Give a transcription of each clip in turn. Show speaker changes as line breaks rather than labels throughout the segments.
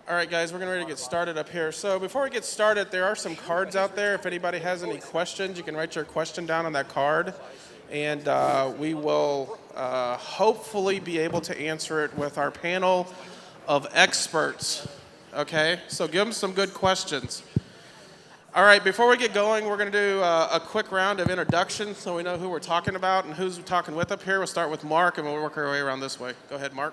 All right, guys, we're getting ready to get started up here. So before we get started, there are some cards out there. If anybody has any questions, you can write your question down on that card, and we will hopefully be able to answer it with our panel of experts. Okay, so give them some good questions. All right, before we get going, we're going to do a quick round of introductions so we know who we're talking about and who's talking with up here. We'll start with Mark, and we'll work our way around this way. Go ahead, Mark.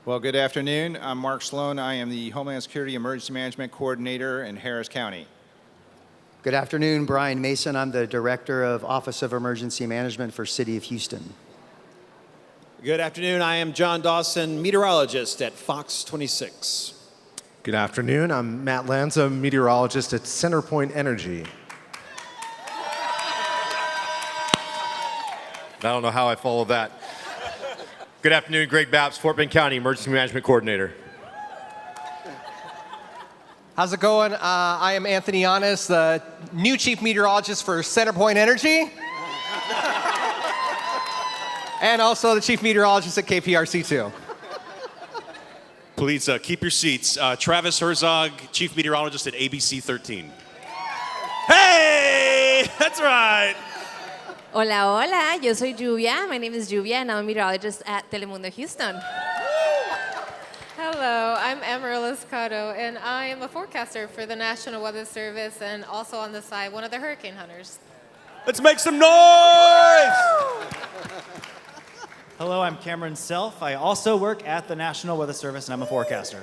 Well, good afternoon. I'm Mark Sloan. I am the Homeland Security Emergency Management Coordinator in Harris County.
Good afternoon, Brian Mason. I'm the Director of Office of Emergency Management for City of Houston.
Good afternoon. I am John Dawson, meteorologist at Fox 26.
Good afternoon. I'm Matt Lanza, meteorologist at CenterPoint Energy.
I don't know how I followed that. Good afternoon, Greg Babst, Fort Bend County Emergency Management Coordinator.
How's it going? I am Anthony Yanez, the new Chief Meteorologist for CenterPoint Energy. And also the Chief Meteorologist at KPRC too.
Please keep your seats. Travis Herzog, Chief Meteorologist at ABC 13. Hey, that's right.
Hola, hola, yo soy Lluvia. My name is Lluvia, and I'm a meteorologist at Telemundo Houston.
Hello, I'm Amaryllis, Cotto, and I am a forecaster for the National Weather Service and also on the side, one of the hurricane hunters.
Let's make some noise!
Hello, I'm Cameron Self. I also work at the National Weather Service, and I'm a forecaster.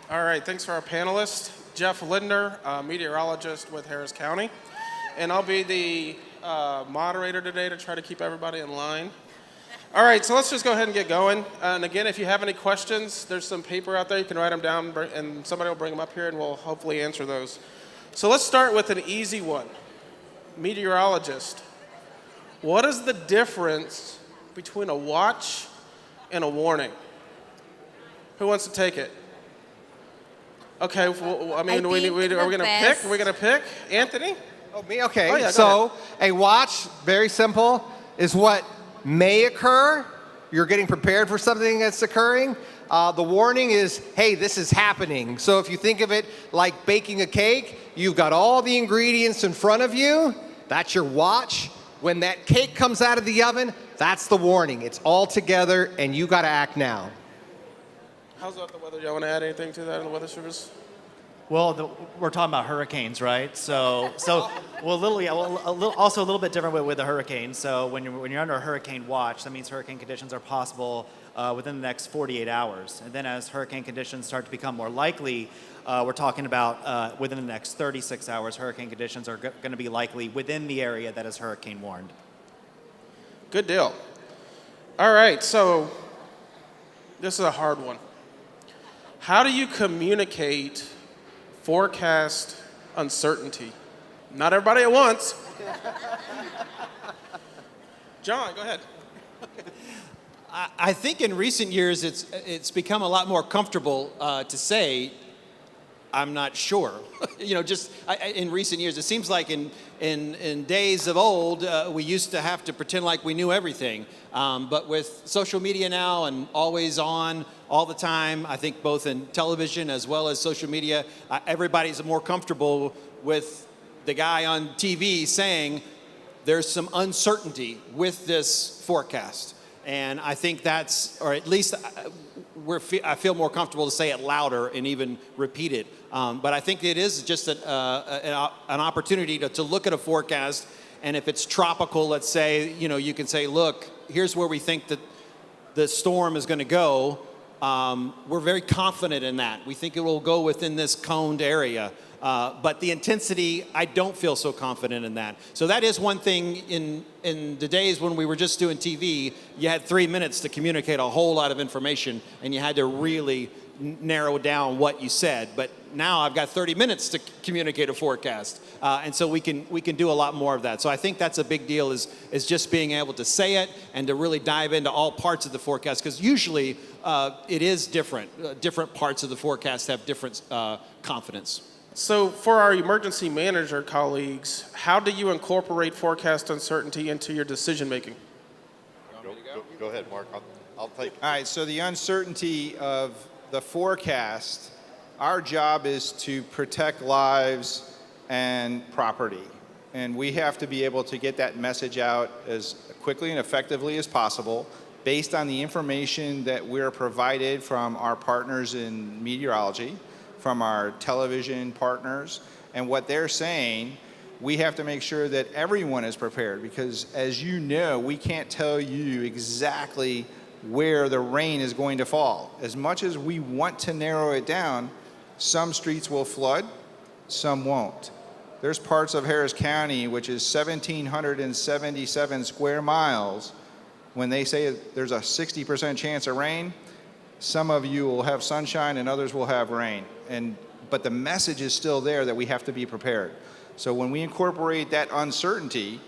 All right, thanks for our panelists. Jeff Lindner, meteorologist with Harris County. And I'll be the moderator today to try to keep everybody in line. All right, so let's just go ahead and get going. And again, if you have any questions, there's some paper out there. You can write them down, and somebody will bring them up here, and we'll hopefully answer those. So let's start with an easy one. Meteorologist. What is the difference between a watch and a warning? Who wants to take it? Okay, well, I mean, are we going to pick? Are we going to pick? Anthony?
Oh, me? Okay.
Oh, yeah,
so a watch, very simple, is what may occur. You're getting prepared for something that's occurring. The warning is, hey, this is happening. So if you think of it like baking a cake, you've got all the ingredients in front of you. That's your watch. When that cake comes out of the oven, that's the warning. It's all together, and you got to act now.
How's about the weather? Do you want to add anything to that in the weather service?
Well, we're talking about hurricanes, right? So, also a little bit different with the hurricane. So when you're under a hurricane watch, that means hurricane conditions are possible within the next 48 hours. And then as hurricane conditions start to become more likely, we're talking about within the next 36 hours, hurricane conditions are going to be likely within the area that is hurricane warned.
Good deal. All right, so this is a hard one. How do you communicate forecast uncertainty? Not everybody at once. John, go ahead.
I think in recent years it's become a lot more comfortable to say, I'm not sure. In recent years, it seems like in days of old, we used to have to pretend like we knew everything. But with social media now and always on, all the time, I think both in television as well as social media, everybody's more comfortable with the guy on TV saying there's some uncertainty with this forecast. And I think that's, or at least I feel more comfortable to say it louder and even repeat it. But I think it is just an opportunity to look at a forecast, and if it's tropical, let's say, you can say, look, here's where we think that the storm is going to go. We're very confident in that. We think it will go within this coned area. But the intensity, I don't feel so confident in that. So that is one thing in the days when we were just doing TV, you had 3 minutes to communicate a whole lot of information, and you had to really narrow down what you said. But now I've got 30 minutes to communicate a forecast. And so we can do a lot more of that. So I think that's a big deal is just being able to say it and to really dive into all parts of the forecast, because usually it is different. Different parts of the forecast have different confidence.
So for our emergency manager colleagues, how do you incorporate forecast uncertainty into your decision making?
Go ahead, Mark. I'll take it.
All right, so the uncertainty of the forecast, our job is to protect lives and property. And we have to be able to get that message out as quickly and effectively as possible based on the information that we're provided from our partners in meteorology, from our television partners, and what they're saying. We have to make sure that everyone is prepared because, as you know, we can't tell you exactly where the rain is going to fall. As much as we want to narrow it down, some streets will flood, some won't. There's parts of Harris County, which is 1,777 square miles. When they say there's a 60% chance of rain, some of you will have sunshine and others will have rain. But the message is still there that we have to be prepared. So when we incorporate that uncertainty,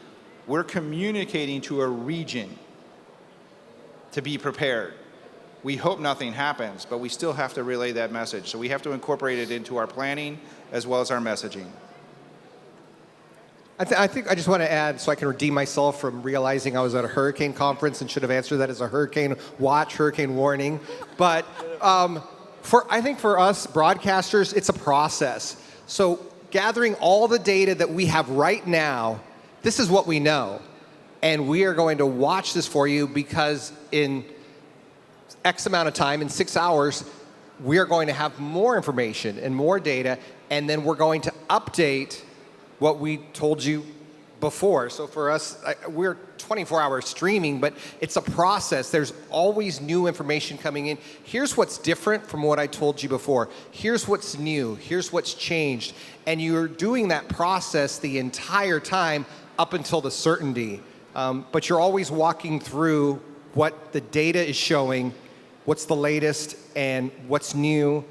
we're communicating to a region to be prepared. We hope nothing happens, but we still have to relay that message. So we have to incorporate it into our planning as well as our messaging.
I think I just want to add, so I can redeem myself from realizing I was at a hurricane conference and should have answered that as a hurricane watch, hurricane warning. But I think for us broadcasters, it's a process. So gathering all the data that we have right now, this is what we know. And we are going to watch this for you because in X amount of time, in 6 hours, we are going to have more information and more data, and then we're going to update what we told you before. So for us, we're 24-hour streaming, but it's a process. There's always new information coming in. Here's what's different from what I told you before. Here's what's new. Here's what's changed. And you're doing that process the entire time up until the certainty. But you're always walking through what the data is showing, what's the latest, and what's new,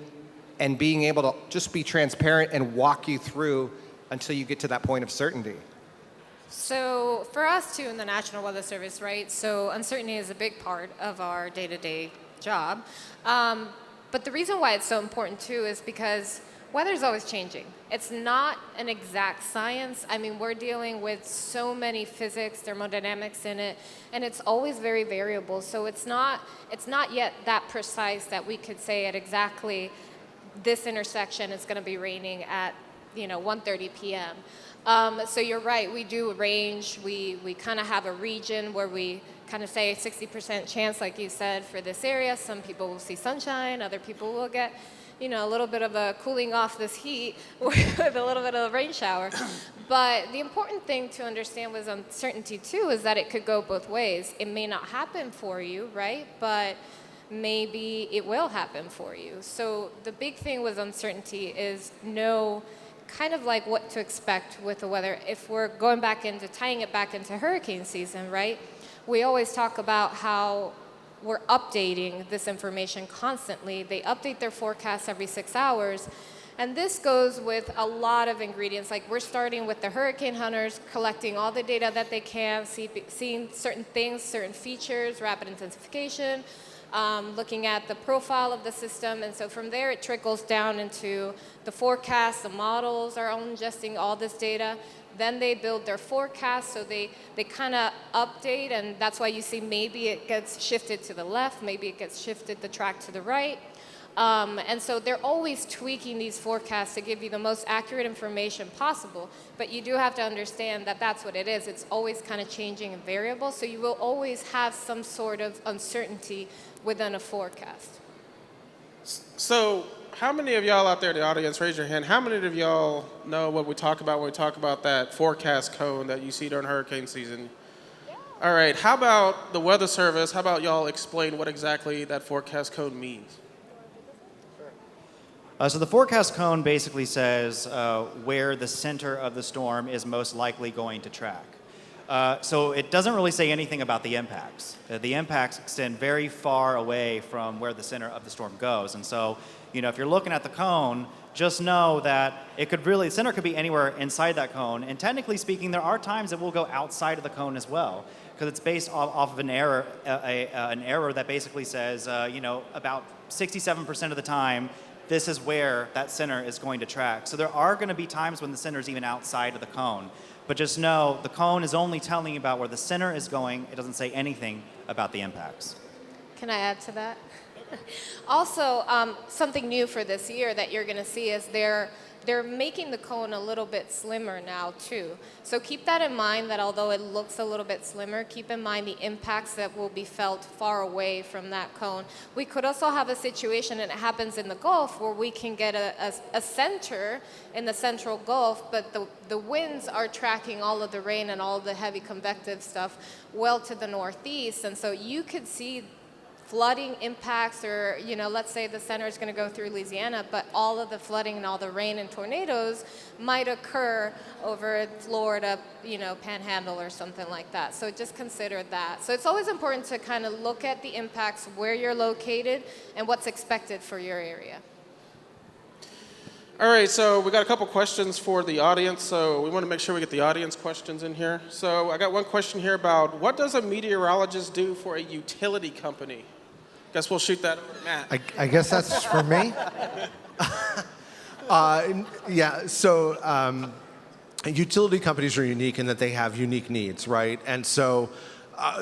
and being able to just be transparent and walk you through until you get to that point of certainty.
So for us too in the National Weather Service, right, so uncertainty is a big part of our day-to-day job. But the reason why it's so important too is because weather is always changing. It's not an exact science. I mean, we're dealing with so many physics, thermodynamics in it, and it's always very variable. So it's not yet that precise that we could say at exactly this intersection is going to be raining at 1:30 p.m. So you're right, we do a range. We kind of have a region where we kind of say 60% chance, like you said, for this area. Some people will see sunshine, other people will get, a little bit of a cooling off this heat with a little bit of a rain shower. But the important thing to understand with uncertainty too is that it could go both ways. It may not happen for you, right? But maybe it will happen for you. So the big thing with uncertainty is know kind of like what to expect with the weather. If we're going back into tying it back into hurricane season, right? We always talk about how we're updating this information constantly. They update their forecasts every 6 hours. And this goes with a lot of ingredients. Like we're starting with the hurricane hunters, collecting all the data that they can, seeing certain things, certain features, rapid intensification, looking at the profile of the system. And so from there, it trickles down into the forecasts. The models are ingesting all this data. Then they build their forecast, so they kind of update, and that's why you see maybe it gets shifted to the left, maybe it gets shifted the track to the right. And so they're always tweaking these forecasts to give you the most accurate information possible, but you do have to understand that that's what it is. It's always kind of changing and variable, so you will always have some sort of uncertainty within a forecast.
So how many of y'all out there in the audience, raise your hand, how many of y'all know what we talk about when we talk about that forecast cone that you see during hurricane season? Yeah. All right, how about the Weather Service? How about y'all explain what exactly that forecast cone means?
So the forecast cone basically says where the center of the storm is most likely going to track. So it doesn't really say anything about the impacts. The impacts extend very far away from where the center of the storm goes. And so, if you're looking at the cone, just know that the center could be anywhere inside that cone. And technically speaking, there are times it will go outside of the cone as well, because it's based off of an error that basically says, about 67% of the time, this is where that center is going to track. So there are going to be times when the center is even outside of the cone. But just know the cone is only telling you about where the center is going. It doesn't say anything about the impacts.
Can I add to that? Also, something new for this year that you're going to see is they're making the cone a little bit slimmer now too. So keep that in mind, that although it looks a little bit slimmer, keep in mind the impacts that will be felt far away from that cone. We could also have a situation, and it happens in the Gulf, where we can get a center in the central Gulf, but the winds are tracking all of the rain and all of the heavy convective stuff well to the northeast. And so you could see flooding impacts, or, let's say the center is going to go through Louisiana, but all of the flooding and all the rain and tornadoes might occur over Florida, Panhandle or something like that. So just consider that. So it's always important to kind of look at the impacts where you're located and what's expected for your area.
All right, so we got a couple questions for the audience, so we want to make sure we get the audience questions in here. So I got one question here about, what does a meteorologist do for a utility company? Guess we'll shoot that over to Matt.
I guess that's for me. Utility companies are unique in that they have unique needs, right? And so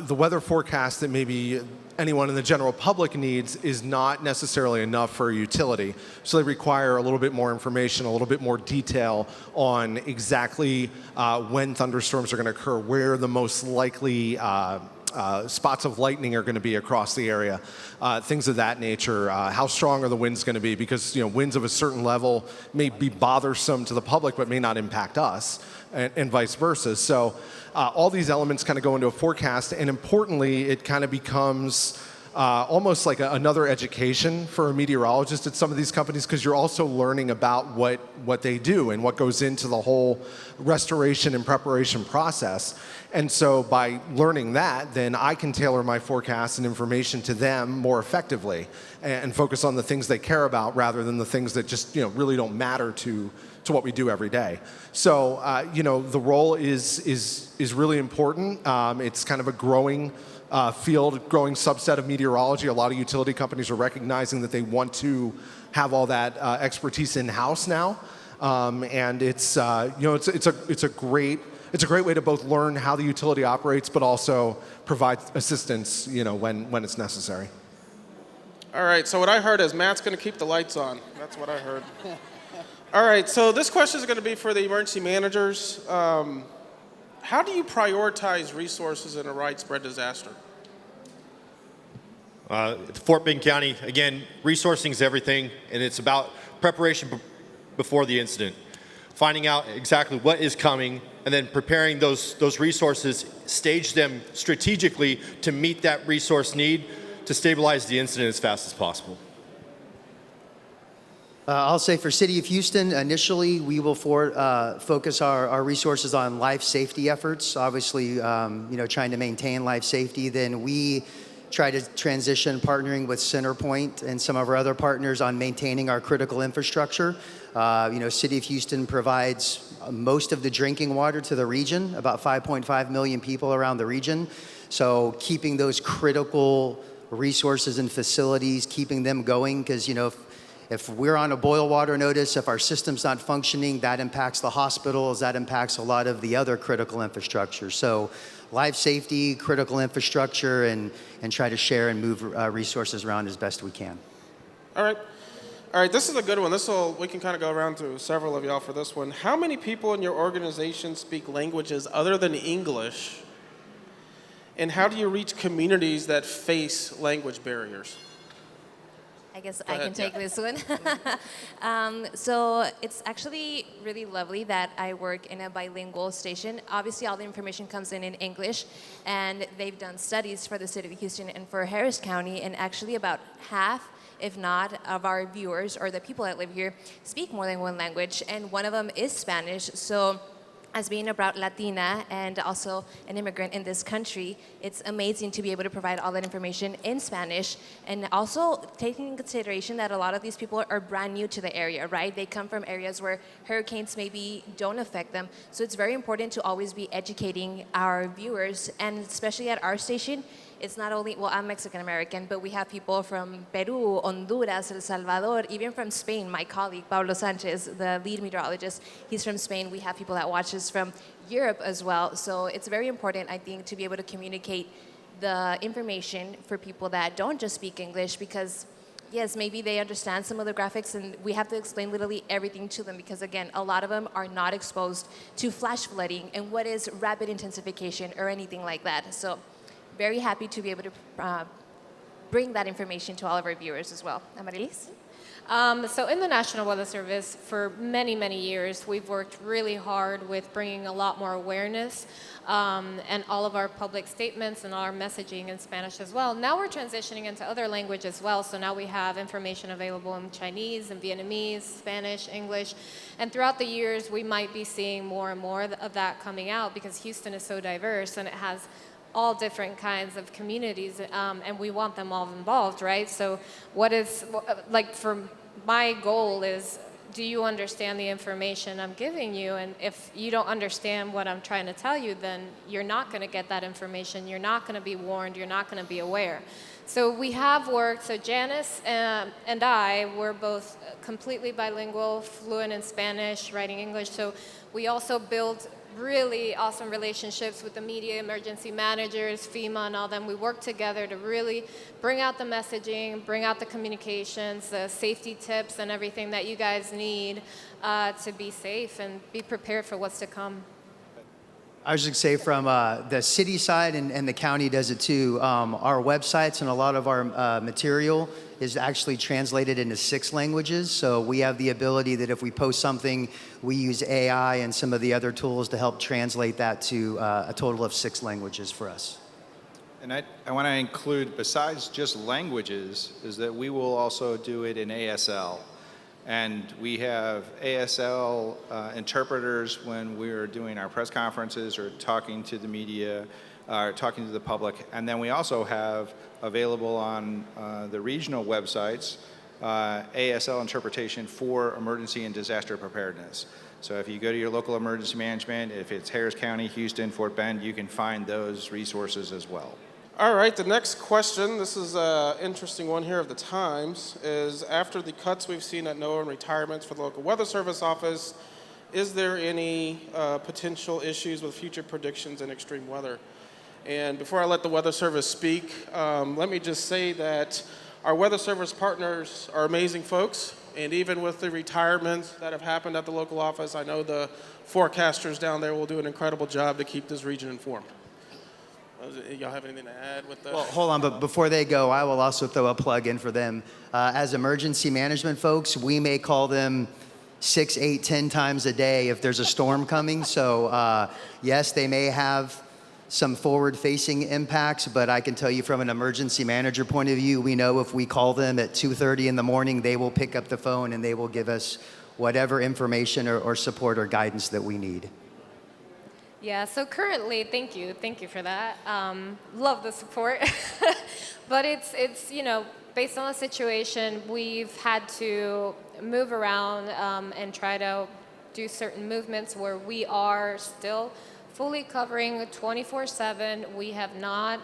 the weather forecast that maybe anyone in the general public needs is not necessarily enough for a utility. So they require a little bit more information, a little bit more detail on exactly when thunderstorms are going to occur, where the most likely spots of lightning are going to be across the area, things of that nature. How strong are the winds going to be? Because winds of a certain level may be bothersome to the public, but may not impact us, and vice versa. So all these elements kind of go into a forecast, and importantly, it kind of becomes almost like another education for a meteorologist at some of these companies, because you're also learning about what they do and what goes into the whole restoration and preparation process. And so by learning that, then I can tailor my forecasts and information to them more effectively and focus on the things they care about rather than the things that just really don't matter to what we do every day. So the role is really important. It's kind of a growing field, growing subset of meteorology. A lot of utility companies are recognizing that they want to have all that expertise in-house now, and it's a great way to both learn how the utility operates, but also provide assistance, when it's necessary.
All right, so what I heard is Matt's going to keep the lights on. That's what I heard. All right, so this question is going to be for the emergency managers. How do you prioritize resources in a widespread disaster?
Fort Bend County, again, resourcing is everything, and it's about preparation before the incident. Finding out exactly what is coming, and then preparing those resources, stage them strategically to meet that resource need to stabilize the incident as fast as possible.
I'll say for City of Houston, initially we will focus our resources on life safety efforts. Obviously, trying to maintain life safety. Then we try to transition, partnering with CenterPoint and some of our other partners on maintaining our critical infrastructure. City of Houston provides most of the drinking water to the region, about 5.5 million people around the region. So keeping those critical resources and facilities, keeping them going, because if we're on a boil water notice, if our system's not functioning, that impacts the hospitals, that impacts a lot of the other critical infrastructure. So life safety, critical infrastructure, and try to share and move resources around as best we can.
All right, this is a good one. We can kind of go around to several of y'all for this one. How many people in your organization speak languages other than English? And how do you reach communities that face language barriers?
I guess I can take this one. So it's actually really lovely that I work in a bilingual station. Obviously, all the information comes in English, and they've done studies for the city of Houston and for Harris County, and actually about half, if not, of our viewers or the people that live here speak more than one language, and one of them is Spanish. So as being a proud Latina and also an immigrant in this country, it's amazing to be able to provide all that information in Spanish, and also taking into consideration that a lot of these people are brand new to the area, right? They come from areas where hurricanes maybe don't affect them. So it's very important to always be educating our viewers, and especially at our station, it's not only, well, I'm Mexican-American, but we have people from Peru, Honduras, El Salvador, even from Spain. My colleague, Pablo Sanchez, the lead meteorologist, he's from Spain. We have people that watch us from Europe as well. So it's very important, I think, to be able to communicate the information for people that don't just speak English, because yes, maybe they understand some of the graphics and we have to explain literally everything to them because again, a lot of them are not exposed to flash flooding and what is rapid intensification or anything like that. So very happy to be able to bring that information to all of our viewers as well. Amaryllis?
So in the National Weather Service, for many, many years, we've worked really hard with bringing a lot more awareness and all of our public statements and our messaging in Spanish as well. Now we're transitioning into other language as well, so now we have information available in Chinese and Vietnamese, Spanish, English, and throughout the years, we might be seeing more and more of that coming out because Houston is so diverse and it has all different kinds of communities, and we want them all involved, right? So for my goal is, do you understand the information I'm giving you? And if you don't understand what I'm trying to tell you, then you're not gonna get that information, you're not gonna be warned, you're not gonna be aware. So we have worked, so Yanez and I were both completely bilingual, fluent in Spanish, writing English, so we also build really awesome relationships with the media emergency managers, FEMA and all them. We work together to really bring out the messaging, bring out the communications, the safety tips and everything that you guys need to be safe and be prepared for what's to come.
I was just going to say from the city side, and the county does it too, our websites and a lot of our material is actually translated into 6 languages. So we have the ability that if we post something, we use AI and some of the other tools to help translate that to a total of 6 languages for us.
And I want to include, besides just languages, is that we will also do it in ASL. And we have ASL interpreters when we're doing our press conferences or talking to the media, or talking to the public. And then we also have available on the regional websites ASL interpretation for emergency and disaster preparedness. So if you go to your local emergency management, if it's Harris County, Houston, Fort Bend, you can find those resources as well.
All right, the next question, this is an interesting one here of the Times, is after the cuts we've seen at NOAA and retirements for the local weather service office, is there any potential issues with future predictions in extreme weather? And before I let the weather service speak, let me just say that our weather service partners are amazing folks, and even with the retirements that have happened at the local office, I know the forecasters down there will do an incredible job to keep this region informed. Y'all have anything to add with that?
Well, hold on, but before they go, I will also throw a plug in for them. As emergency management folks, we may call them 6, 8, 10 times a day if there's a storm coming. So yes, they may have some forward-facing impacts, but I can tell you from an emergency manager point of view, we know if we call them at 2:30 in the morning, they will pick up the phone and they will give us whatever information or support or guidance that we need.
Yeah, so currently, thank you for that. Love the support. But it's based on the situation, we've had to move around and try to do certain movements where we are still fully covering 24/7. We have not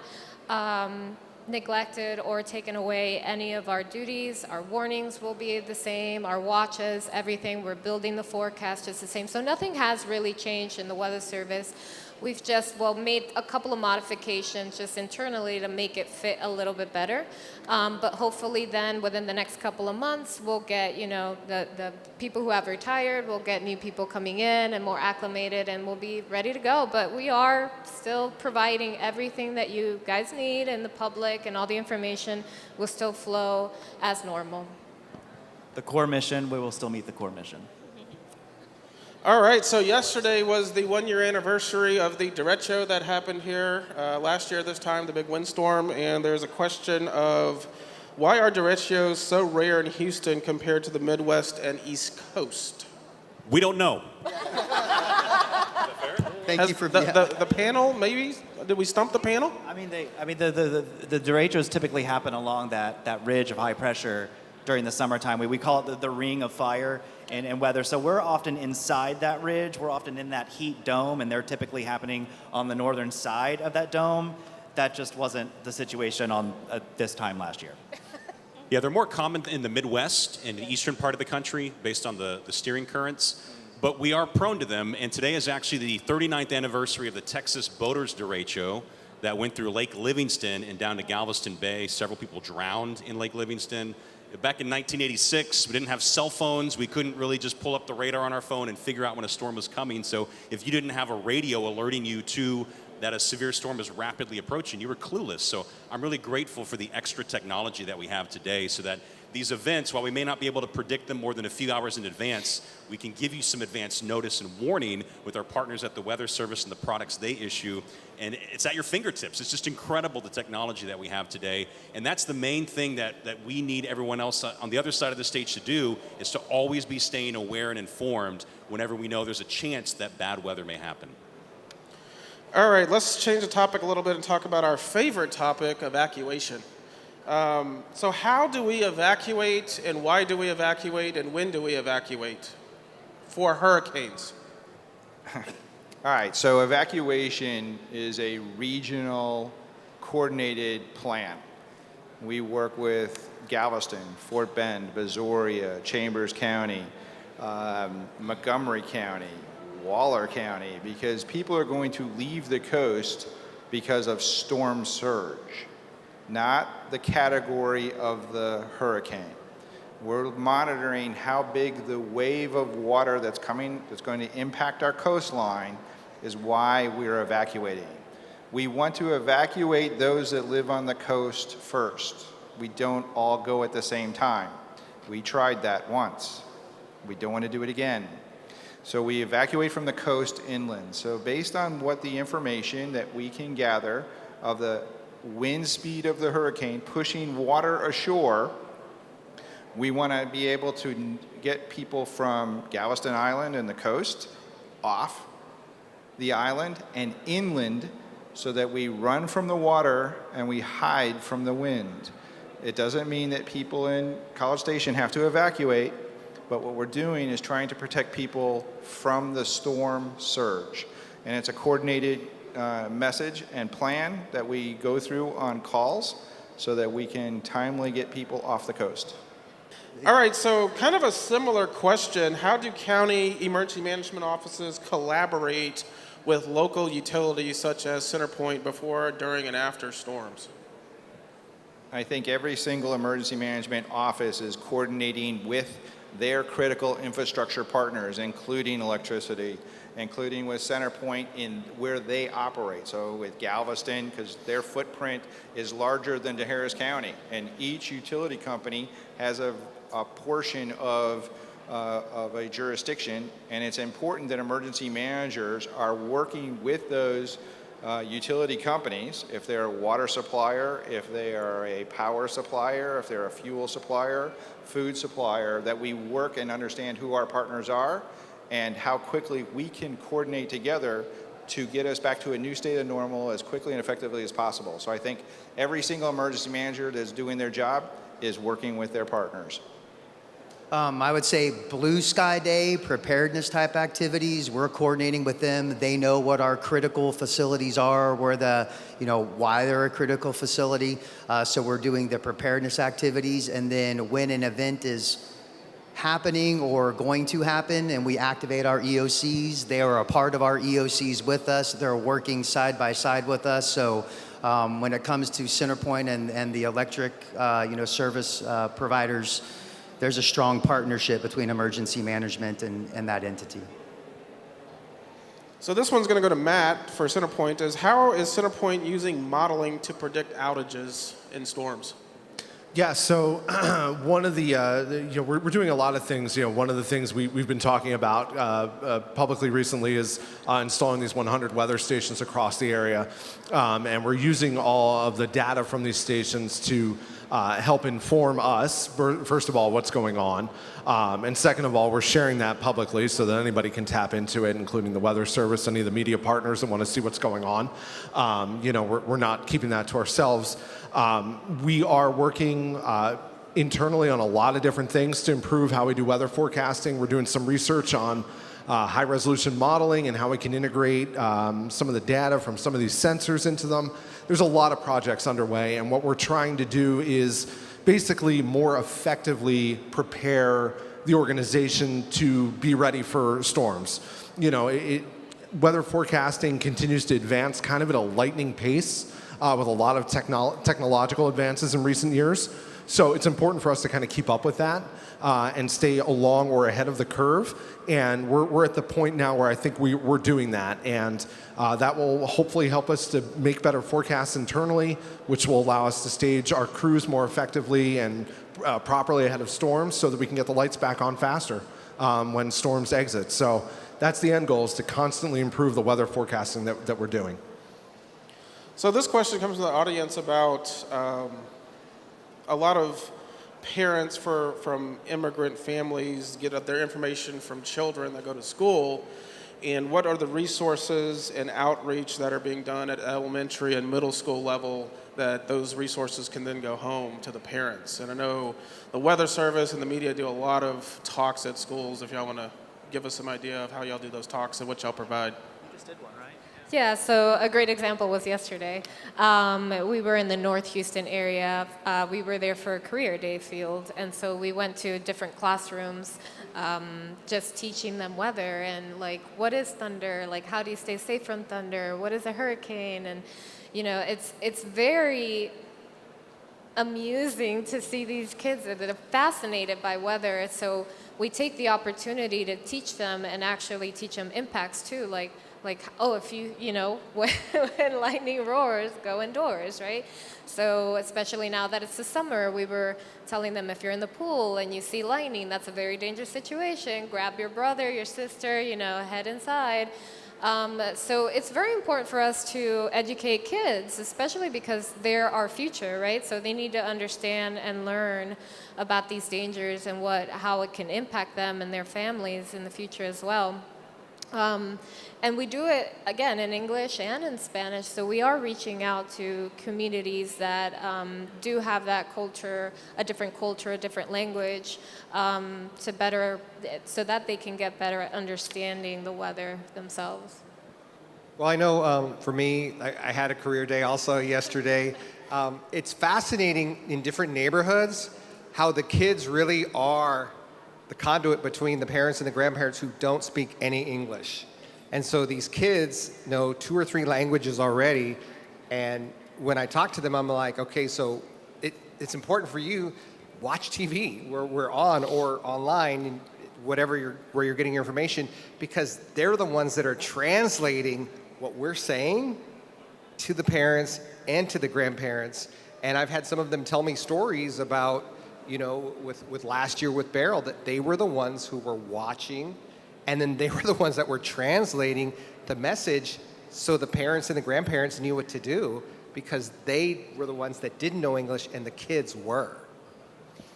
neglected or taken away any of our duties. Our warnings will be the same, our watches, everything. We're building the forecast just the same. So nothing has really changed in the Weather Service. We've just, made a couple of modifications just internally to make it fit a little bit better. But hopefully then within the next couple of months, we'll get, the people who have retired, we'll get new people coming in and more acclimated and we'll be ready to go. But we are still providing everything that you guys need and the public and all the information will still flow as normal.
The core mission, we will still meet the core mission.
All right, so yesterday was the 1-year anniversary of the derecho that happened here last year this time, the big windstorm, and there's a question of why are derechos so rare in Houston compared to the Midwest and East Coast?
We don't know.
Thank you for
the panel, maybe? Did we stump the panel?
The derechos typically happen along that ridge of high pressure during the summertime. We call it the ring of fire and weather. So we're often inside that ridge. We're often in that heat dome, and they're typically happening on the northern side of that dome. That just wasn't the situation on this time last year.
Yeah, they're more common in the Midwest and the eastern part of the country based on the steering currents. But we are prone to them, and today is actually the 39th anniversary of the Texas boaters derecho. that went through Lake Livingston and down to Galveston Bay. Several people drowned in Lake Livingston. Back in 1986, we didn't have cell phones. We couldn't really just pull up the radar on our phone and figure out when a storm was coming. So if you didn't have a radio alerting you to that a severe storm is rapidly approaching, you were clueless. So I'm really grateful for the extra technology that we have today so that these events, while we may not be able to predict them more than a few hours in advance, we can give you some advance notice and warning with our partners at the Weather Service and the products they issue. And it's at your fingertips. It's just incredible, the technology that we have today. And that's the main thing that we need everyone else on the other side of the stage to do, is to always be staying aware and informed whenever we know there's a chance that bad weather may happen.
All right, let's change the topic a little bit and talk about our favorite topic, evacuation. So how do we evacuate, and why do we evacuate, and when do we evacuate for hurricanes?
All right, so evacuation is a regional coordinated plan. We work with Galveston, Fort Bend, Brazoria, Chambers County, Montgomery County, Waller County, because people are going to leave the coast because of storm surge, not the category of the hurricane. We're monitoring how big the wave of water that's coming, that's going to impact our coastline, is why we're evacuating. We want to evacuate those that live on the coast first. We don't all go at the same time. We tried that once. We don't want to do it again. So we evacuate from the coast inland. So based on what the information that we can gather of the wind speed of the hurricane pushing water ashore, we want to be able to get people from Galveston Island and the coast off the island and inland so that we run from the water and we hide from the wind. It doesn't mean that people in College Station have to evacuate, but what we're doing is trying to protect people from the storm surge. And it's a coordinated message and plan that we go through on calls so that we can timely get people off the coast.
All right, so kind of a similar question. How do county emergency management offices collaborate with local utilities such as CenterPoint before, during, and after storms?
I think every single emergency management office is coordinating with their critical infrastructure partners, including electricity, including with CenterPoint in where they operate. So with Galveston, because their footprint is larger than Harris County, and each utility company has a portion of a jurisdiction, and it's important that emergency managers are working with those utility companies, if they're a water supplier, if they are a power supplier, if they're a fuel supplier, food supplier, that we work and understand who our partners are and how quickly we can coordinate together to get us back to a new state of normal as quickly and effectively as possible. So I think every single emergency manager that's doing their job is working with their partners.
I would say blue sky day, preparedness type activities, we're coordinating with them. They know what our critical facilities are, where why they're a critical facility. So we're doing the preparedness activities. And then when an event is happening or going to happen and we activate our EOCs, they are a part of our EOCs with us. They're working side by side with us. So when it comes to CenterPoint and the electric service providers, there's a strong partnership between emergency management and that entity.
So this one's going to go to Matt for CenterPoint. How is CenterPoint using modeling to predict outages in storms?
Yeah, so one of the, we're doing a lot of things. One of the things we've been talking about publicly recently is installing these 100 weather stations across the area. And we're using all of the data from these stations to help inform us, first of all, what's going on. And second of all, we're sharing that publicly so that anybody can tap into it, including the Weather Service, any of the media partners that want to see what's going on. We're not keeping that to ourselves. We are working internally on a lot of different things to improve how we do weather forecasting. We're doing some research on high resolution modeling and how we can integrate some of the data from some of these sensors into them. There's a lot of projects underway, and what we're trying to do is basically more effectively prepare the organization to be ready for storms. weather forecasting continues to advance kind of at a lightning pace with a lot of technological advances in recent years. So it's important for us to kind of keep up with that and stay along or ahead of the curve. And we're at the point now where I think we're doing that. And that will hopefully help us to make better forecasts internally, which will allow us to stage our crews more effectively and properly ahead of storms so that we can get the lights back on faster when storms exit. So that's the end goal, is to constantly improve the weather forecasting that we're doing.
So this question comes from the audience about a lot of parents from immigrant families get their information from children that go to school, and what are the resources and outreach that are being done at elementary and middle school level that those resources can then go home to the parents? And I know the Weather Service and the media do a lot of talks at schools. If y'all want to give us some idea of how y'all do those talks and what y'all provide.
You just did one, right?
Yeah, so a great example was yesterday. We were in the North Houston area. We were there for a career day field, and so we went to different classrooms just teaching them weather and like, what is thunder? Like, how do you stay safe from thunder? What is a hurricane? And, you know, it's very amusing to see these kids that are fascinated by weather. So we take the opportunity to teach them and actually teach them impacts too, like, oh, if you know, when lightning roars, go indoors, right? So especially now that it's the summer, we were telling them if you're in the pool and you see lightning, that's a very dangerous situation. Grab your brother, your sister, you know, head inside. So it's very important for us to educate kids, especially because they're our future, right? So they need to understand and learn about these dangers and how it can impact them and their families in the future as well. And we do it, again, in English and in Spanish, so we are reaching out to communities that do have that culture, a different language, so that they can get better at understanding the weather themselves.
Well, I know for me, I had a career day also yesterday. It's fascinating in different neighborhoods how the kids really are the conduit between the parents and the grandparents who don't speak any English. And so these kids know 2 or 3 languages already. And when I talk to them, I'm like, okay, so it's important for you, watch TV where we're on or online, where you're getting your information, because they're the ones that are translating what we're saying to the parents and to the grandparents. And I've had some of them tell me stories about, you know, with last year with Beryl, that they were the ones who were watching, and then they were the ones that were translating the message so the parents and the grandparents knew what to do, because they were the ones that didn't know English and the kids were.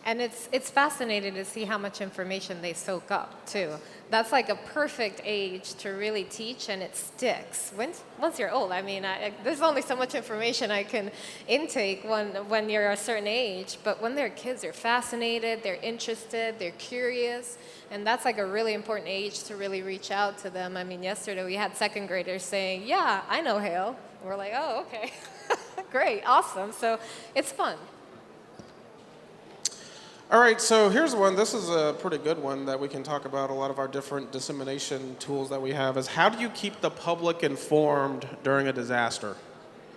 And it's fascinating to see how much information they soak up, too. That's like a perfect age to really teach, and it sticks. Once you're old, I mean, there's only so much information I can intake when you're a certain age. But when they're kids, they're fascinated, they're interested, they're curious. And that's like a really important age to really reach out to them. I mean, yesterday we had second graders saying, yeah, I know hail. We're like, oh, okay. Great, awesome. So it's fun.
All right, so here's one. This is a pretty good one that we can talk about. A lot of our different dissemination tools that we have is, how do you keep the public informed during a disaster?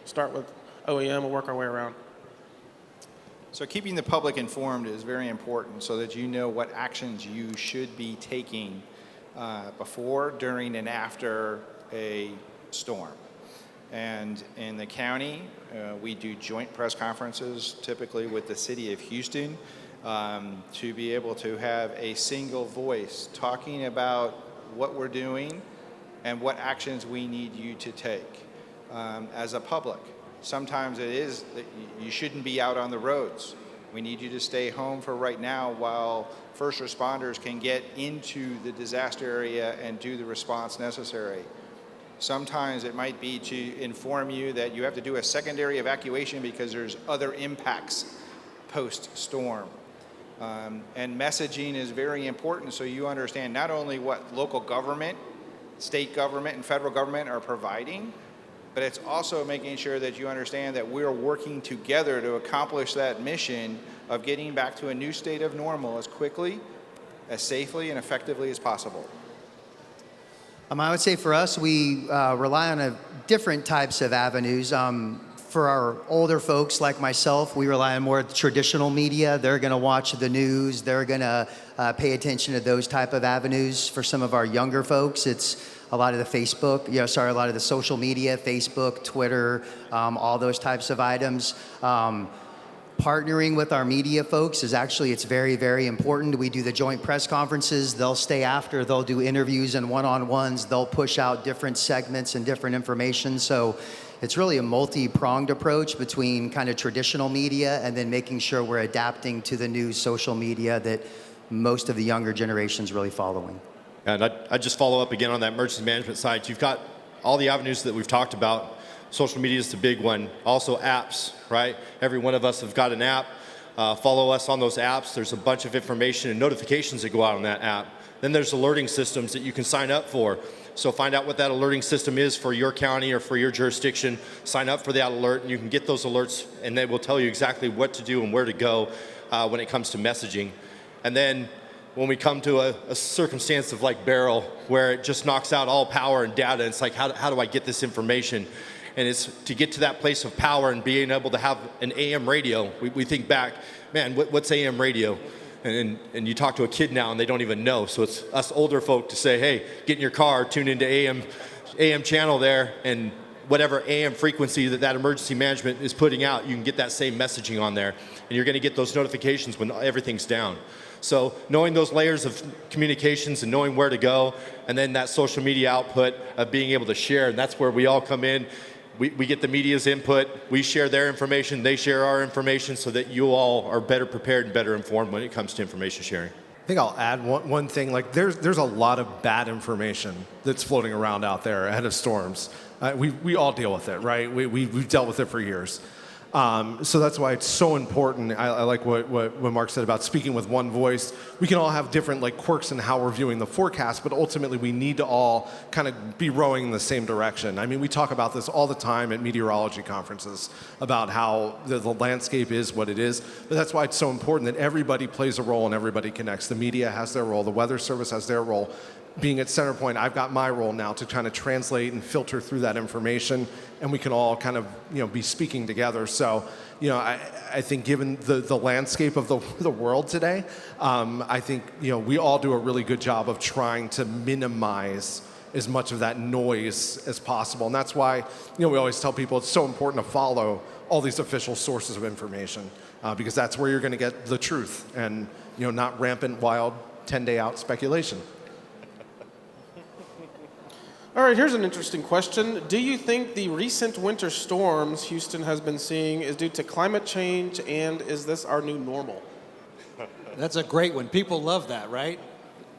Start with OEM, we'll work our way around.
So keeping the public informed is very important so that you know what actions you should be taking before, during, and after a storm. And in the county, we do joint press conferences, typically with the city of Houston, to be able to have a single voice talking about what we're doing and what actions we need you to take as a public. Sometimes it is that you shouldn't be out on the roads. We need you to stay home for right now while first responders can get into the disaster area and do the response necessary. Sometimes it might be to inform you that you have to do a secondary evacuation because there's other impacts post-storm. And messaging is very important so you understand not only what local government, state government, and federal government are providing, but it's also making sure that you understand that we're working together to accomplish that mission of getting back to a new state of normal as quickly, as safely, and effectively as possible.
I would say for us, we rely on different types of avenues. For our older folks like myself, we rely on more traditional media. They're going to watch the news. They're going to pay attention to those type of avenues. For some of our younger folks, it's a lot of the a lot of the social media, Facebook, Twitter, all those types of items. Partnering with our media folks it's very, very important. We do the joint press conferences. They'll stay after. They'll do interviews and one-on-ones. They'll push out different segments and different information. So it's really a multi-pronged approach between kind of traditional media and then making sure we're adapting to the new social media that most of the younger generation's really following.
And I'd just follow up again on that emergency management side. You've got all the avenues that we've talked about. Social media is the big one. Also apps, right? Every one of us have got an app. Follow us on those apps. There's a bunch of information and notifications that go out on that app. Then there's alerting systems that you can sign up for. So find out what that alerting system is for your county or for your jurisdiction. Sign up for that alert, and you can get those alerts, and they will tell you exactly what to do and where to go when it comes to messaging. And then when we come to a circumstance of like Beryl, where it just knocks out all power and data, it's like, how do I get this information? And it's to get to that place of power and being able to have an AM radio. We think back, man, what's AM radio? And you talk to a kid now and they don't even know. So it's us older folk to say, hey, get in your car, tune into AM channel there, and whatever AM frequency that emergency management is putting out, you can get that same messaging on there. And you're going to get those notifications when everything's down. So knowing those layers of communications and knowing where to go, and then that social media output of being able to share, and that's where we all come in. We get the media's input, we share their information, they share our information so that you all are better prepared and better informed when it comes to information sharing.
I think I'll add one thing. Like there's a lot of bad information that's floating around out there ahead of storms. We all deal with it, right? We've dealt with it for years. So that's why it's so important. I like what Mark said about speaking with one voice. We can all have different like quirks in how we're viewing the forecast, but ultimately we need to all kind of be rowing in the same direction. I mean, we talk about this all the time at meteorology conferences about how the landscape is what it is. But that's why it's so important that everybody plays a role and everybody connects. The media has their role, the Weather Service has their role. Being at CenterPoint, I've got my role now to kind of translate and filter through that information, and we can all kind of be speaking together. So I think given the landscape of the world today, I think we all do a really good job of trying to minimize as much of that noise as possible, and that's why we always tell people it's so important to follow all these official sources of information because that's where you're going to get the truth and not rampant, wild 10-day out speculation.
All right, here's an interesting question. Do you think the recent winter storms Houston has been seeing is due to climate change, and is this our new normal?
That's a great one. People love that, right?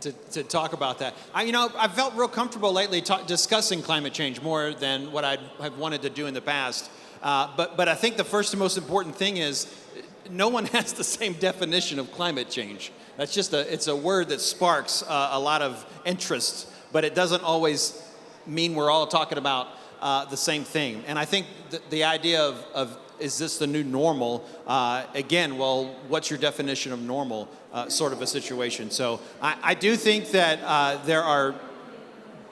To talk about that. I've felt real comfortable lately discussing climate change more than what I've wanted to do in the past. But I think the first and most important thing is no one has the same definition of climate change. That's just it's a word that sparks a lot of interest, but it doesn't always mean we're all talking about the same thing. And I think the idea of is this the new normal? Again, well, what's your definition of normal sort of a situation? So I do think that there are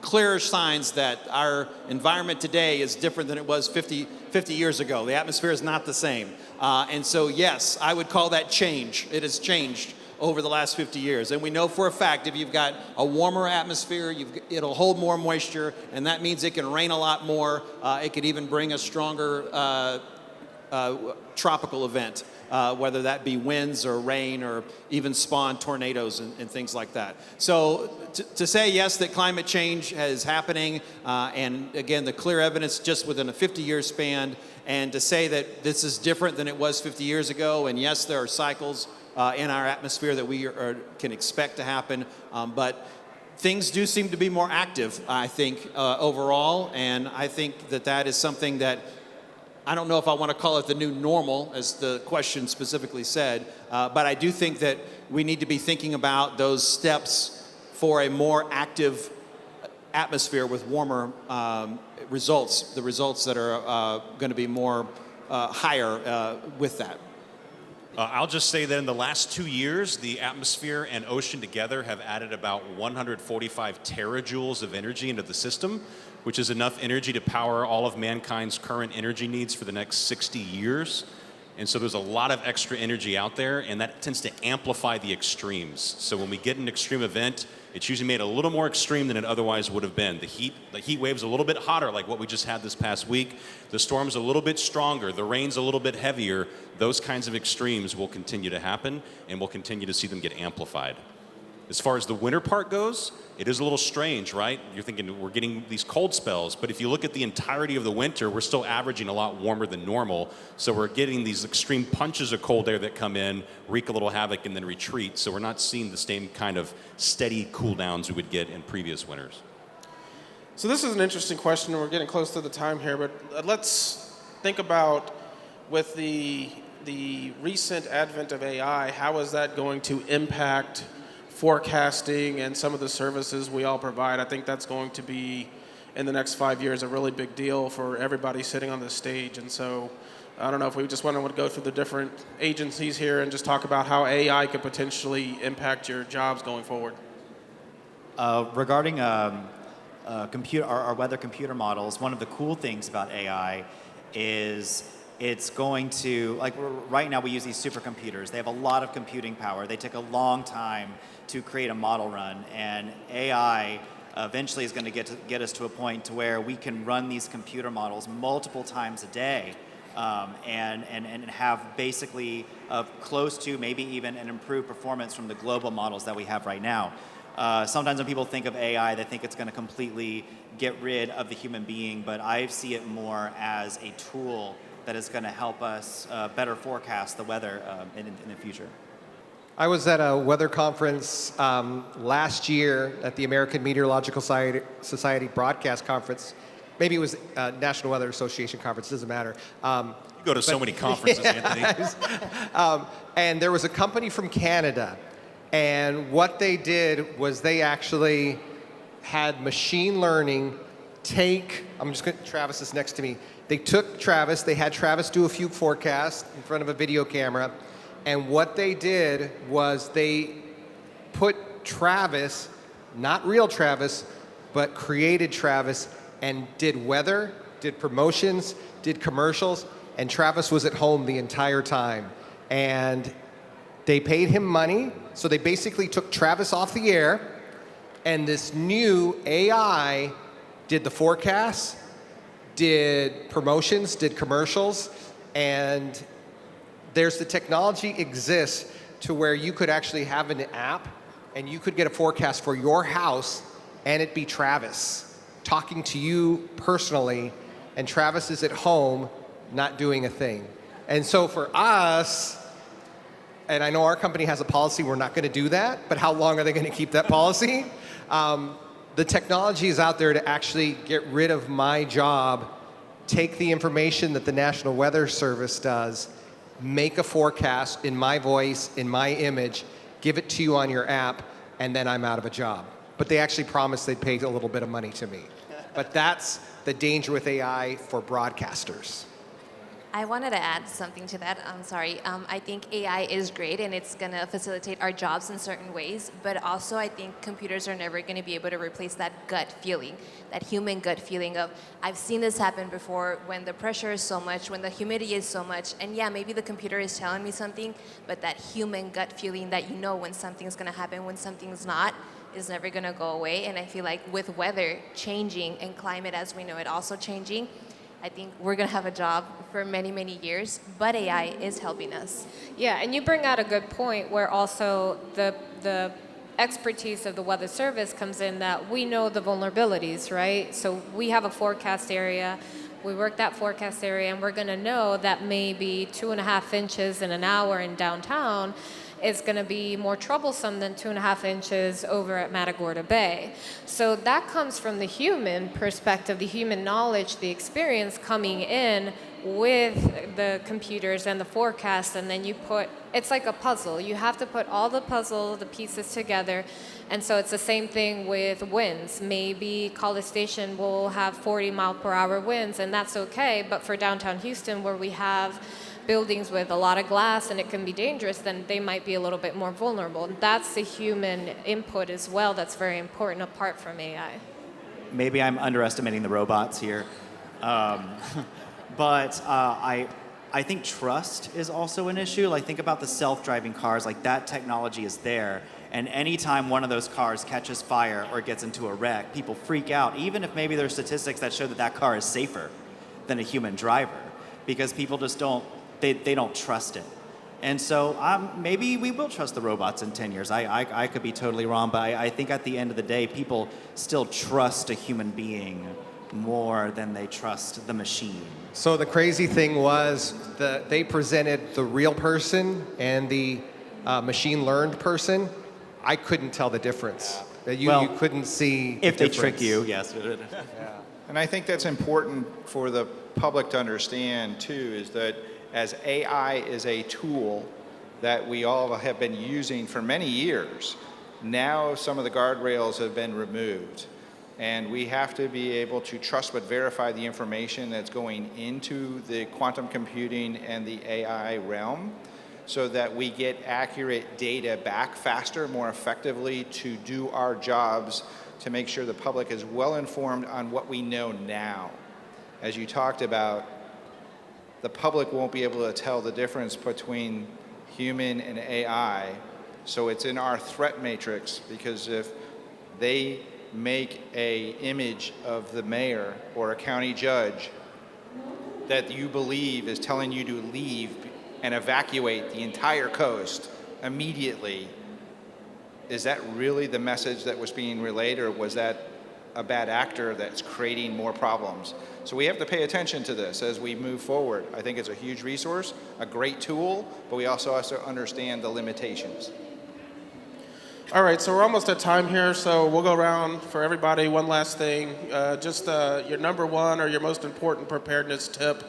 clearer signs that our environment today is different than it was 50 years ago. The atmosphere is not the same. And so, yes, I would call that change. It has changed over the last 50 years. And we know for a fact if you've got a warmer atmosphere, it'll hold more moisture, and that means it can rain a lot more. It could even bring a stronger tropical event, whether that be winds or rain or even spawn tornadoes and things like that. So to say, yes, that climate change is happening, and again, the clear evidence just within a 50-year span, and to say that this is different than it was 50 years ago, and yes, there are cycles in our atmosphere that we can expect to happen, but things do seem to be more active, I think, overall, and I think that is something that I don't know if I want to call it the new normal, as the question specifically said, but I do think that we need to be thinking about those steps for a more active atmosphere with warmer results, the results that are going to be more higher with that.
I'll just say that in the last 2 years, the atmosphere and ocean together have added about 145 terajoules of energy into the system, which is enough energy to power all of mankind's current energy needs for the next 60 years. And so there's a lot of extra energy out there, and that tends to amplify the extremes. So when we get an extreme event, it's usually made a little more extreme than it otherwise would have been. The heat wave's a little bit hotter, like what we just had this past week. The storm's a little bit stronger. The rain's a little bit heavier. Those kinds of extremes will continue to happen, and we'll continue to see them get amplified. As far as the winter part goes, it is a little strange, right? You're thinking we're getting these cold spells, but if you look at the entirety of the winter, we're still averaging a lot warmer than normal. So we're getting these extreme punches of cold air that come in, wreak a little havoc, and then retreat. So we're not seeing the same kind of steady cool downs we would get in previous winters.
So this is an interesting question, and we're getting close to the time here, but let's think about with the recent advent of AI, how is that going to impact forecasting and some of the services we all provide? I think that's going to be, in the next 5 years, a really big deal for everybody sitting on this stage. And so I don't know if we just want to go through the different agencies here and just talk about how AI could potentially impact your jobs going forward.
Regarding our weather computer models, one of the cool things about AI is it's going to, like right now we use these supercomputers. They have a lot of computing power. They take a long time to create a model run, and AI eventually is going to get us to a point to where we can run these computer models multiple times a day, and have basically close to maybe even an improved performance from the global models that we have right now. Sometimes when people think of AI, they think it's going to completely get rid of the human being, but I see it more as a tool that is going to help us better forecast the weather in the future.
I was at a weather conference last year at the American Meteorological Society Broadcast Conference. Maybe it was National Weather Association Conference, doesn't matter.
You go to so many conferences, Anthony.
And there was a company from Canada, and what they did was they actually had machine learning Travis is next to me. They took Travis, they had Travis do a few forecasts in front of a video camera, and what they did was they put Travis, not real Travis, but created Travis, and did weather, did promotions, did commercials, and Travis was at home the entire time. And they paid him money, so they basically took Travis off the air, and this new AI did the forecasts, did promotions, did commercials, and there's the technology exists to where you could actually have an app and you could get a forecast for your house and it be Travis talking to you personally, and Travis is at home not doing a thing. And so for us, and I know our company has a policy, we're not going to do that, but how long are they going to keep that policy? The technology is out there to actually get rid of my job, take the information that the National Weather Service does, make a forecast in my voice, in my image, give it to you on your app, and then I'm out of a job. But they actually promised they'd pay a little bit of money to me. But that's the danger with AI for broadcasters.
I wanted to add something to that. I'm sorry. I think AI is great and it's going to facilitate our jobs in certain ways, but also I think computers are never going to be able to replace that gut feeling, that human gut feeling of, I've seen this happen before when the pressure is so much, when the humidity is so much, and yeah, maybe the computer is telling me something, but that human gut feeling that you know when something's going to happen, when something's not, is never going to go away. And I feel like with weather changing and climate as we know it also changing, I think we're going to have a job for many, many years, but AI is helping us.
Yeah, and you bring out a good point where also the expertise of the Weather Service comes in, that we know the vulnerabilities, right? So we have a forecast area, we work that forecast area, and we're going to know that maybe 2.5 inches in an hour in downtown is going to be more troublesome than 2.5 inches over at Matagorda Bay. So that comes from the human perspective, the human knowledge, the experience coming in with the computers and the forecast, and then it's like a puzzle. You have to put all the pieces together. And so it's the same thing with winds. Maybe College Station will have 40 mile per hour winds, and that's okay, but for downtown Houston, where we have buildings with a lot of glass and it can be dangerous, then they might be a little bit more vulnerable. And that's the human input as well that's very important apart from AI.
Maybe I'm underestimating the robots here. But I think trust is also an issue. Like, think about the self-driving cars. Like, that technology is there. And anytime one of those cars catches fire or gets into a wreck, people freak out, even if maybe there's statistics that show that that car is safer than a human driver, because people just they don't trust it. And so maybe we will trust the robots in 10 years. I could be totally wrong, but I think at the end of the day, people still trust a human being more than they trust the machine.
So the crazy thing was that they presented the real person and the machine learned person. I couldn't tell the difference. You couldn't see
if
the
they trick
difference.
you, yes.
And I think that's important for the public to understand too, is that as AI is a tool that we all have been using for many years, now some of the guardrails have been removed. And we have to be able to trust but verify the information that's going into the quantum computing and the AI realm so that we get accurate data back faster, more effectively to do our jobs to make sure the public is well informed on what we know now. As you talked about, the public won't be able to tell the difference between human and AI, so it's in our threat matrix, because if they make a image of the mayor or a county judge that you believe is telling you to leave and evacuate the entire coast immediately, is that really the message that was being relayed, or was that a bad actor that's creating more problems? So we have to pay attention to this as we move forward. I think it's a huge resource, a great tool, but we also have to understand the limitations.
All right, so we're almost at time here, so we'll go around for everybody. One last thing, just your number one or your most important preparedness tip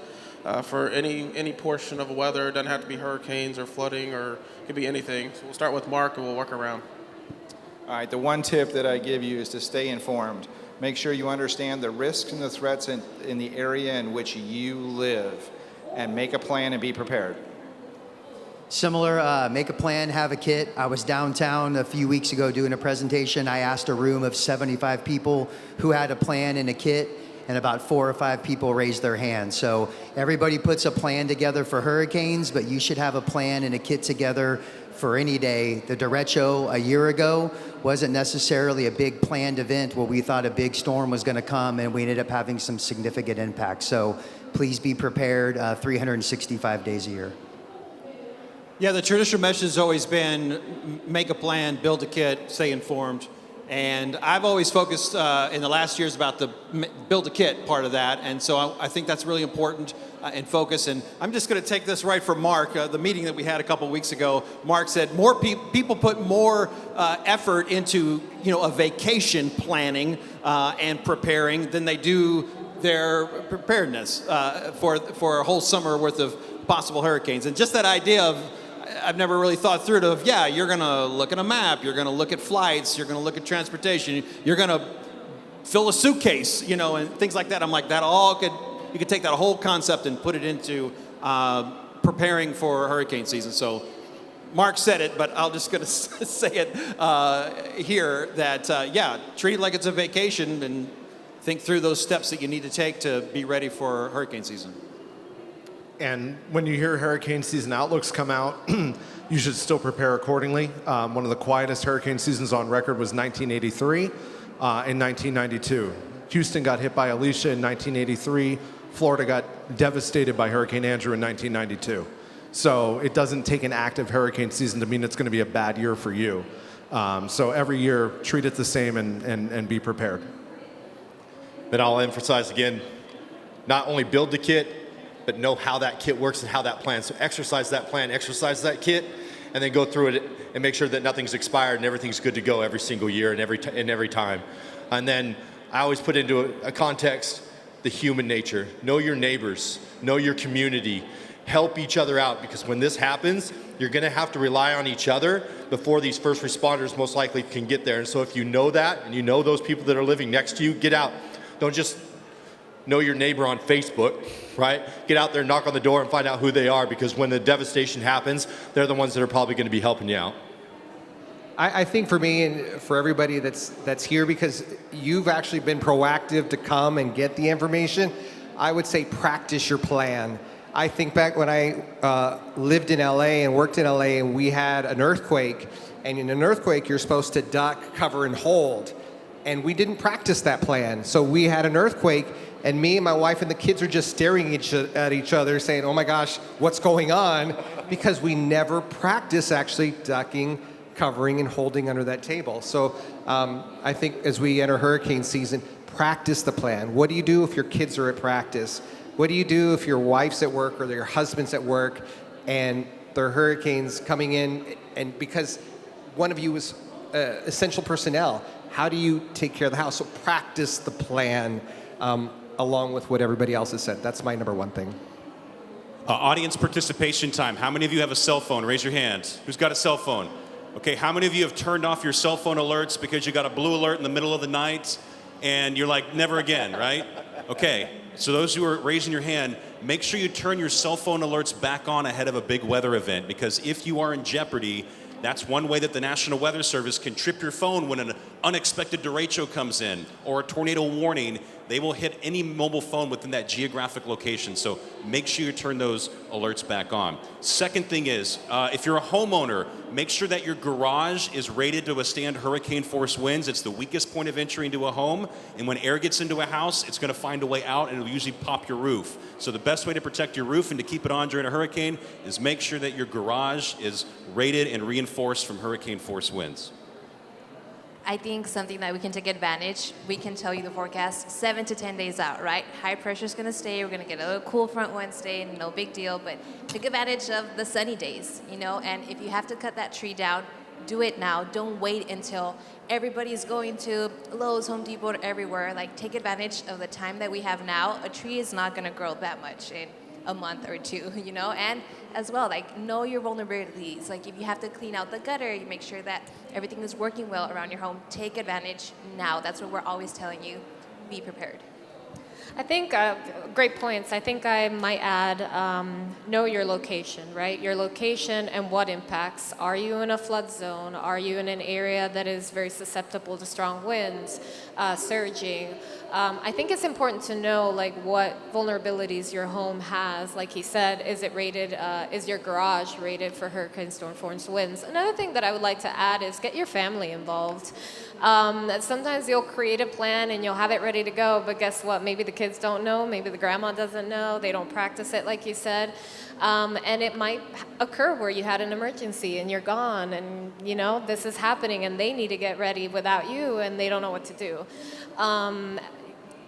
for any portion of weather. It doesn't have to be hurricanes or flooding, or it could be anything. So we'll start with Mark and we'll work around.
All right, the one tip that I give you is to stay informed. Make sure you understand the risks and the threats in the area in which you live, and make a plan and be prepared.
Similar, make a plan, have a kit. I was downtown a few weeks ago doing a presentation. I asked a room of 75 people who had a plan and a kit, and about 4 or 5 people raised their hands. So everybody puts a plan together for hurricanes, but you should have a plan and a kit together for any day. The derecho a year ago wasn't necessarily a big planned event where we thought a big storm was going to come, and we ended up having some significant impact. So please be prepared 365 days a year.
Yeah, the traditional message has always been make a plan, build a kit, stay informed. And I've always focused in the last years about the build a kit part of that. And so I think that's really important and focus. And I'm just going to take this right from Mark. The meeting that we had a couple of weeks ago, Mark said more people put more effort into a vacation planning and preparing than they do their preparedness for a whole summer worth of possible hurricanes. And just that idea of, I've never really thought through it of, yeah, you're going to look at a map, you're going to look at flights, you're going to look at transportation, you're going to fill a suitcase, and things like that. I'm like, you could take that whole concept and put it into preparing for hurricane season. So Mark said it, but I'm just going to say it here that, treat it like it's a vacation and think through those steps that you need to take to be ready for hurricane season.
And when you hear hurricane season outlooks come out, you should still prepare accordingly. One of the quietest hurricane seasons on record was 1983 and 1992. Houston got hit by Alicia in 1983. Florida got devastated by Hurricane Andrew in 1992. So it doesn't take an active hurricane season to mean it's going to be a bad year for you. So every year, treat it the same and be prepared.
Then I'll emphasize again, not only build the kit, but know how that kit works and how that plan. So exercise that plan, exercise that kit, and then go through it and make sure that nothing's expired and everything's good to go every single year and every time. And then I always put into a context the human nature. Know your neighbors, know your community, help each other out, because when this happens, you're going to have to rely on each other before these first responders most likely can get there. And so if you know that and you know those people that are living next to you, get out. Don't just know your neighbor on Facebook, right? Get out there, knock on the door, and find out who they are, because when the devastation happens, they're the ones that are probably going to be helping you out.
I think for me and for everybody that's here, because you've actually been proactive to come and get the information, I would say practice your plan. I think back when I lived in LA and worked in LA, and we had an earthquake, and in an earthquake you're supposed to duck, cover, and hold. And we didn't practice that plan. So we had an earthquake, and me and my wife and the kids are just staring at each other saying, oh my gosh, what's going on? Because we never practice actually ducking, covering, and holding under that table. So I think as we enter hurricane season, practice the plan. What do you do if your kids are at practice? What do you do if your wife's at work or your husband's at work and there are hurricanes coming in, and because one of you is essential personnel, how do you take care of the house? So practice the plan along with what everybody else has said. That's my number one thing.
Audience participation time. How many of you have a cell phone? Raise your hands. Who's got a cell phone? Okay, how many of you have turned off your cell phone alerts because you got a blue alert in the middle of the night and you're like, never again, right? Okay, so those who are raising your hand, make sure you turn your cell phone alerts back on ahead of a big weather event, because if you are in jeopardy, that's one way that the National Weather Service can trip your phone when an unexpected derecho comes in or a tornado warning. They will hit any mobile phone within that geographic location. So make sure you turn those alerts back on. Second thing is, if you're a homeowner, make sure that your garage is rated to withstand hurricane force winds. It's the weakest point of entry into a home. And when air gets into a house, it's going to find a way out, and it'll usually pop your roof. So the best way to protect your roof and to keep it on during a hurricane is make sure that your garage is rated and reinforced from hurricane force winds.
I think something that we can take advantage, we can tell you the forecast 7 to 10 days out, right? High pressure is going to stay. We're going to get a little cool front Wednesday, no big deal, but take advantage of the sunny days, you know? And if you have to cut that tree down, do it now. Don't wait until everybody's going to Lowe's, Home Depot, everywhere. Like, take advantage of the time that we have now. A tree is not going to grow that much in a month or two, you know? And as well, like, know your vulnerabilities. Like, if you have to clean out the gutter, you make sure that everything is working well around your home. Take advantage now. That's what we're always telling you. Be prepared.
I think great points. I think I might add know your location, right? Your location and what impacts. Are you in a flood zone? Are you in an area that is very susceptible to strong winds, surging? I think it's important to know like what vulnerabilities your home has. Like he said, is it rated? Is your garage rated for hurricane storm force winds? Another thing that I would like to add is get your family involved. Sometimes you'll create a plan and you'll have it ready to go, but guess what? Maybe the kids don't know, maybe the grandma doesn't know, they don't practice it like you said, and it might occur where you had an emergency and you're gone, and you know this is happening and they need to get ready without you and they don't know what to do.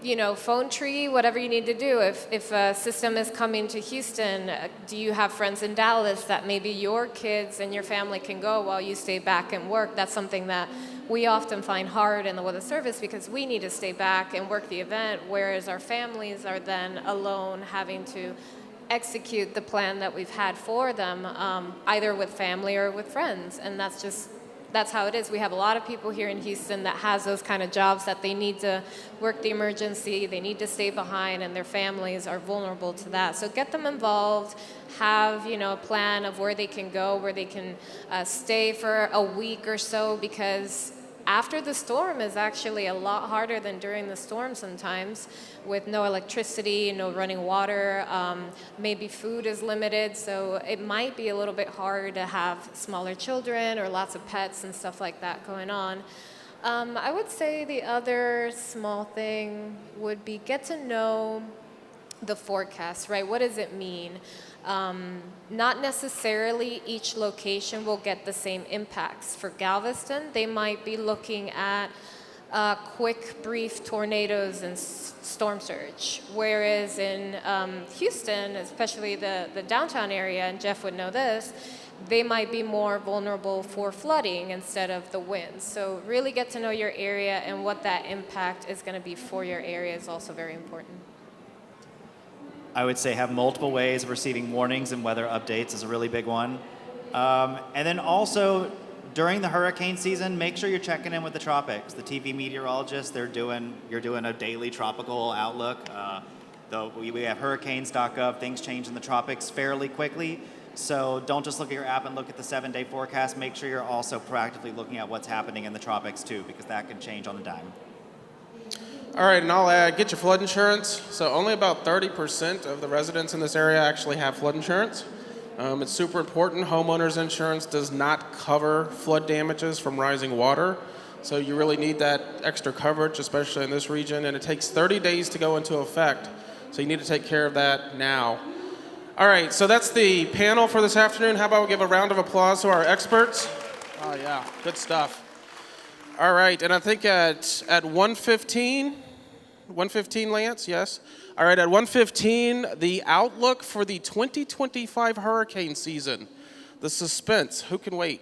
You know, phone tree, whatever you need to do. If a system is coming to Houston, do you have friends in Dallas that maybe your kids and your family can go while you stay back and work? That's something that we often find hard in the Weather Service because we need to stay back and work the event, whereas our families are then alone having to execute the plan that we've had for them, either with family or with friends. And that's how it is. We have a lot of people here in Houston that has those kind of jobs that they need to work the emergency, they need to stay behind, and their families are vulnerable to that. So get them involved, have a plan of where they can go, where they can stay for a week or so, because after the storm is actually a lot harder than during the storm sometimes, with no electricity, no running water, maybe food is limited, so it might be a little bit harder to have smaller children or lots of pets and stuff like that going on. I would say the other small thing would be get to know the forecast, right? What does it mean? Not necessarily each location will get the same impacts. For Galveston, they might be looking at quick, brief tornadoes and storm surge, whereas in Houston, especially the downtown area, and Jeff would know this, they might be more vulnerable for flooding instead of the winds. So really get to know your area, and what that impact is going to be for your area is also very important.
I would say have multiple ways of receiving warnings and weather updates is a really big one. And then also during the hurricane season, make sure you're checking in with the tropics. The TV meteorologists, you're doing a daily tropical outlook. Though we have hurricanes.gov, things change in the tropics fairly quickly. So don't just look at your app and look at the 7-day forecast. Make sure you're also proactively looking at what's happening in the tropics too, because that can change on the dime.
All right, and I'll add, get your flood insurance. So only about 30% of the residents in this area actually have flood insurance. It's super important. Homeowners insurance does not cover flood damages from rising water. So you really need that extra coverage, especially in this region. And it takes 30 days to go into effect. So you need to take care of that now. All right, so that's the panel for this afternoon. How about we give a round of applause to our experts? Oh, yeah, good stuff. All right, and I think at 1:15, Lance, yes? All right, at 1:15, the outlook for the 2025 hurricane season. The suspense, who can wait?